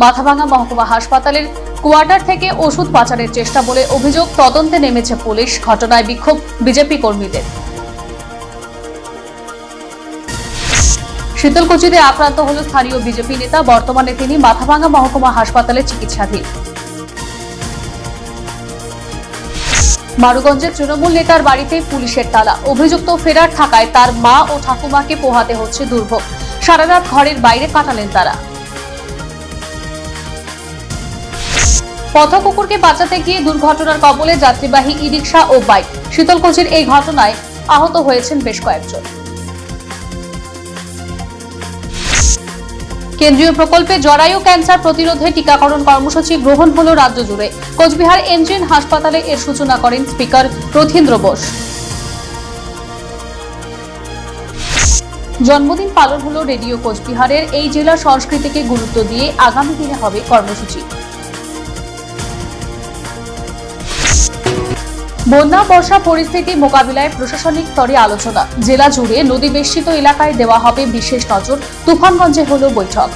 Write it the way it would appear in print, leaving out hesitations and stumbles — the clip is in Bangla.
মাথাভাঙ্গা মহকুমা হাসপাতালের কোয়ার্টার থেকে ওষুধ পাচারের চেষ্টা বলে অভিযোগ। তদন্তে নেমেছে পুলিশ। ঘটনায় বিক্ষোভ বিজেপি কর্মীদের। শীতলকুচিতে আক্রান্ত হল স্থানীয় বিজেপি নেতা। বর্তমানে তিনি মাথাভাঙ্গা মহকুমা হাসপাতালে চিকিৎসাধীন। মারুগঞ্জে তৃণমূল নেতার বাড়িতে পুলিশের তালা। অভিযুক্ত ফেরার থাকায় তার মা ও ঠাকুমাকে পোহাতে হচ্ছে দুর্ভোগ। সারা রাত ঘরের বাইরে কাটালেন তারা। পথকুকুরকে বাঁচাতে গিয়ে দুর্ঘটনার কবলে যাত্রীবাহী ই-রিকশা ও বাইক। শীতলকুচির এই ঘটনায় আহত হয়েছেন বেশ কয়েকজন। কেন্দ্রীয় প্রকল্পে জরায়ু ক্যান্সার প্রতিরোধে টিকাকরণ কর্মসূচি গ্রহণ হল রাজ্য জুড়ে। কোচবিহার এমজিএন হাসপাতালে এর সূচনা করেন স্পিকার রথীন্দ্র বোস। জন্মদিন পালন হল রেডিও কোচবিহারের। এই জেলার সংস্কৃতিকে গুরুত্ব দিয়ে আগামী দিনে হবে কর্মসূচি। বন্যা বর্ষা পরিস্থিতি মোকাবিলায় প্রশাসনিক স্তরে আলোচনা। জেলা জুড়ে নদী বেষ্টিত এলাকায় দেওয়া হবে বিশেষ নজর। তুফানগঞ্জে হল বৈঠক।